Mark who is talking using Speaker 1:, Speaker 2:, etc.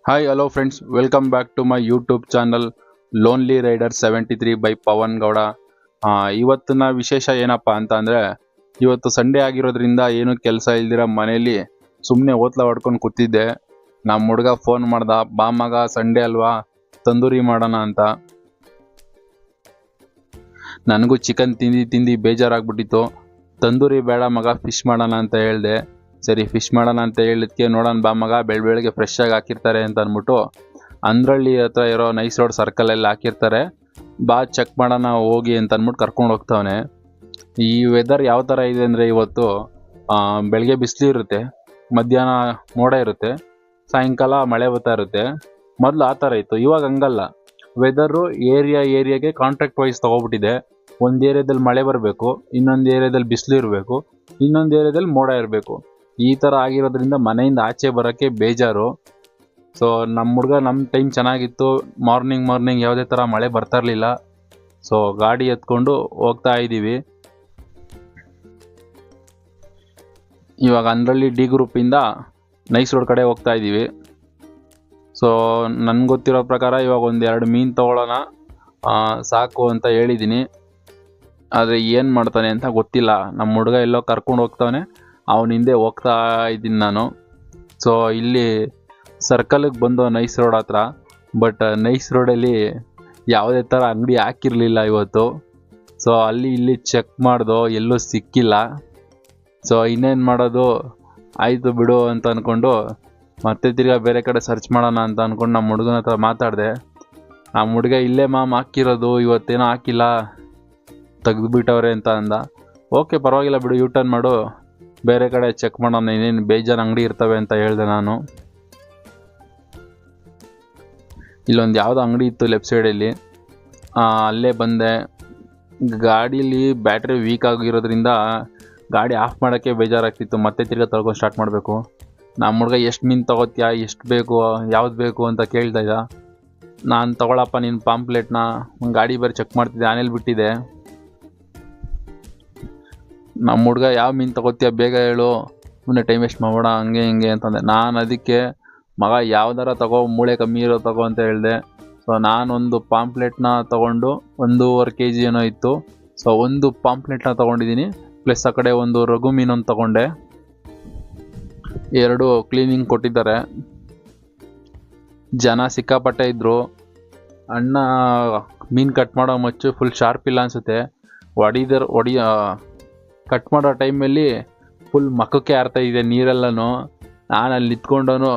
Speaker 1: Hi, hello friends. Welcome back to my YouTube channel Lonely Rider 73 by Pavan Gowda. ಇವತ್ತಿನ ವಿಶೇಷ ಏನಪ್ಪಾ ಅಂತ ಅಂದ್ರೆ ಇವತ್ತು ಸಂಡೇ ಆಗಿರೋದ್ರಿಂದ ಏನು ಕೆಲಸ ಇಲ್ದಿರ ಮನೇಲಿ ಸುಮ್ಮನೆ ಓತ್ಲ ಹೊಡ್ಕೊಂಡು ಕೂತಿದ್ದೆ. ನಮ್ಮ ಹುಡುಗ ಫೋನ್ ಮಾಡ್ದ, ಬಾ ಮಗ ಸಂಡೇ ಅಲ್ವಾ ತಂದೂರಿ ಮಾಡೋಣ ಅಂತ. ನನಗೂ ಚಿಕನ್ ತಿಂದು ತಿಂದು ಬೇಜಾರಾಗ್ಬಿಟ್ಟಿತ್ತು. ತಂದೂರಿ ಬೇಡ ಮಗ, ಫಿಶ್ ಮಾಡೋಣ ಅಂತ ಹೇಳ್ದೆ. ಸರಿ ಫಿಶ್ ಮಾಡೋಣ ಅಂತ ಹೇಳಿದ್ಕೆ ನೋಡೋಣ ಬಾ ಮಗ, ಬೆಳಗ್ಗೆ ಫ್ರೆಶ್ ಆಗಿ ಹಾಕಿರ್ತಾರೆ ಅಂತ ಅಂದ್ಬಿಟ್ಟು ಅಂದ್ರಳ್ಳಿ ಹತ್ರ ಇರೋ ನೈಸ್ ರೋಡ್ ಸರ್ಕಲಲ್ಲಿ ಹಾಕಿರ್ತಾರೆ, ಬಾ ಚೆಕ್ ಮಾಡೋಣ ಹೋಗಿ ಅಂತ ಅಂದ್ಬಿಟ್ಟು ಕರ್ಕೊಂಡು ಹೋಗ್ತಾವನೆ. ಈ ವೆದರ್ ಯಾವ ಥರ ಇದೆ ಅಂದರೆ ಇವತ್ತು ಬೆಳಗ್ಗೆ ಬಿಸಿಲು ಇರುತ್ತೆ, ಮಧ್ಯಾಹ್ನ ಮೋಡ ಇರುತ್ತೆ, ಸಾಯಂಕಾಲ ಮಳೆ ಬರ್ತಾ ಇರುತ್ತೆ. ಮೊದಲು ಆ ಥರ ಇತ್ತು, ಇವಾಗ ಹಂಗಲ್ಲ. ವೆದರು ಏರಿಯಾಗೆ ಕಾಂಟ್ರಾಕ್ಟ್ ವೈಸ್ ತೊಗೊಬಿಟ್ಟಿದೆ. ಒಂದು ಏರಿಯಾದಲ್ಲಿ ಮಳೆ ಬರಬೇಕು, ಇನ್ನೊಂದು ಏರಿಯಾದಲ್ಲಿ ಬಿಸಿಲು ಇರಬೇಕು, ಇನ್ನೊಂದು ಏರಿಯಾದಲ್ಲಿ ಮೋಡ ಇರಬೇಕು. ಈ ಥರ ಆಗಿರೋದ್ರಿಂದ ಮನೆಯಿಂದ ಆಚೆ ಬರೋಕ್ಕೆ ಬೇಜಾರು. ಸೊ ನಮ್ಮ ಹುಡುಗ ನಮ್ಮ ಟೈಮ್ ಚೆನ್ನಾಗಿತ್ತು, ಮಾರ್ನಿಂಗ್ ಯಾವುದೇ ಥರ ಮಳೆ ಬರ್ತಾ ಇರಲಿಲ್ಲ. ಸೊ ಗಾಡಿ ಎತ್ಕೊಂಡು ಹೋಗ್ತಾ ಇದ್ದೀವಿ. ಇವಾಗ ಅಂದ್ರಳ್ಳಿ ಡಿ ಗ್ರೂಪಿಂದ ನೈಸ್ ರೋಡ್ ಕಡೆ ಹೋಗ್ತಾ ಇದ್ದೀವಿ. ಸೊ ನನಗೆ ಗೊತ್ತಿರೋ ಪ್ರಕಾರ ಇವಾಗ ಒಂದು 2 ಮೀನು ತೊಗೊಳ್ಳೋಣ ಸಾಕು ಅಂತ ಹೇಳಿದ್ದೀನಿ. ಆದರೆ ಏನು ಮಾಡ್ತಾನೆ ಅಂತ ಗೊತ್ತಿಲ್ಲ. ನಮ್ಮ ಹುಡುಗ ಎಲ್ಲೋ ಕರ್ಕೊಂಡು ಹೋಗ್ತಾನೆ, ಅವನ ಹಿಂದೆ ಹೋಗ್ತಾ ಇದ್ದೀನಿ ನಾನು. ಸೊ ಇಲ್ಲಿ ಸರ್ಕಲಿಗೆ ಬಂದು ನೈಸ್ ರೋಡ್ ಹತ್ರ, ಬಟ್ ನೈಸ್ ರೋಡಲ್ಲಿ ಯಾವುದೇ ಥರ ಅಂಗಡಿ ಹಾಕಿರಲಿಲ್ಲ ಇವತ್ತು. ಸೊ ಅಲ್ಲಿ ಇಲ್ಲಿ ಚೆಕ್ ಮಾಡ್ದೋ, ಎಲ್ಲೂ ಸಿಕ್ಕಿಲ್ಲ. ಸೊ ಇನ್ನೇನು ಮಾಡೋದು, ಆಯಿತು ಬಿಡು ಅಂತ ಅಂದ್ಕೊಂಡು ಮತ್ತೆ ತಿರ್ಗಾ ಬೇರೆ ಕಡೆ ಸರ್ಚ್ ಮಾಡೋಣ ಅಂತ ಅಂದ್ಕೊಂಡು ನಮ್ಮ ಹುಡುಗನ ಹತ್ರ ಮಾತಾಡಿದೆ. ನಮ್ಮ ಹುಡುಗ ಇಲ್ಲೇ ಹಾಕಿರೋದು, ಇವತ್ತೇನೋ ಹಾಕಿಲ್ಲ, ತೆಗೆದುಬಿಟ್ಟವ್ರೆ ಅಂತ ಅಂದ. ಓಕೆ ಪರವಾಗಿಲ್ಲ ಬಿಡು, ಯೂ ಟರ್ನ್ ಮಾಡು, ಬೇರೆ ಕಡೆ ಚೆಕ್ ಮಾಡೋಣ, ಇನ್ನೇನು ಬೇಜಾರು ಅಂಗಡಿ ಇರ್ತವೆ ಅಂತ ಹೇಳಿದೆ ನಾನು. ಇಲ್ಲೊಂದು ಯಾವುದೋ ಅಂಗಡಿ ಇತ್ತು ಲೆಫ್ಟ್ ಸೈಡಲ್ಲಿ, ಅಲ್ಲೇ ಬಂದೆ. ಗಾಡೀಲಿ ಬ್ಯಾಟ್ರಿ ವೀಕ್ ಆಗಿರೋದ್ರಿಂದ ಗಾಡಿ ಆಫ್ ಮಾಡೋಕ್ಕೆ ಬೇಜಾರಾಗ್ತಿತ್ತು. ಮತ್ತೆ ತಿರ್ಗಾ ತೊಳ್ಕೊಂಡು ಸ್ಟಾರ್ಟ್ ಮಾಡಬೇಕು. ನಮ್ಮ ಹುಡುಗ ಎಷ್ಟು ಮೀನು ತೊಗೋತೀಯಾ, ಎಷ್ಟು ಬೇಕು, ಯಾವ್ದು ಬೇಕು ಅಂತ ಕೇಳ್ತಾ ಇದ್ದ. ನಾನು ತೊಗೊಳಪ್ಪ ನಿನ್ನ ಪಾಂಪ್ಲೆಟ್ನ, ಗಾಡಿ ಬೇರೆ ಚೆಕ್ ಮಾಡ್ತಿದ್ದೆ, ಆನೇಲಿ ಬಿಟ್ಟಿದೆ. ನಮ್ಮ ಹುಡುಗ ಯಾವ ಮೀನು ತೊಗೋತೀಯ ಬೇಗ ಹೇಳು, ಸುಮ್ಮನೆ ಟೈಮ್ ವೇಸ್ಟ್ ಮಾಡೋಣ ಹಂಗೆ ಹಿಂಗೆ ಅಂತಂದೆ. ನಾನು ಅದಕ್ಕೆ ಮಗ ಯಾವ್ದಾರ ತಗೋ, ಮೂಳೆ ಕಮ್ಮಿ ಇರೋ ತಗೋ ಅಂತ ಹೇಳಿದೆ. ಸೊ ನಾನೊಂದು ಪಾಂಪ್ಲೆಟ್ನ ತೊಗೊಂಡು 1.5 kg ಏನೋ ಇತ್ತು. ಸೊ ಒಂದು ಪಾಂಪ್ಲೆಟ್ನ ತೊಗೊಂಡಿದ್ದೀನಿ, ಪ್ಲಸ್ ಆ ಕಡೆ ಒಂದು ರಘು ಮೀನೊಂದು ತೊಗೊಂಡೆ. 2 ಕ್ಲೀನಿಂಗ್ ಕೊಟ್ಟಿದ್ದಾರೆ. ಜನ ಸಿಕ್ಕಾಪಟ್ಟೆ ಇದ್ದರು. ಅಣ್ಣ ಮೀನು ಕಟ್ ಮಾಡೋ ಮಚ್ಚು ಫುಲ್ ಶಾರ್ಪ್ ಇಲ್ಲ ಅನಿಸುತ್ತೆ. ಕಟ್ ಮಾಡೋ ಟೈಮಲ್ಲಿ ಫುಲ್ ಮಕ್ಕಕ್ಕೆ ಹಾರ್ತಾ ಇದೆ ನೀರೆಲ್ಲನೂ. ನಾನು ಅಲ್ಲಿ ನಿಂತ್ಕೊಂಡವನು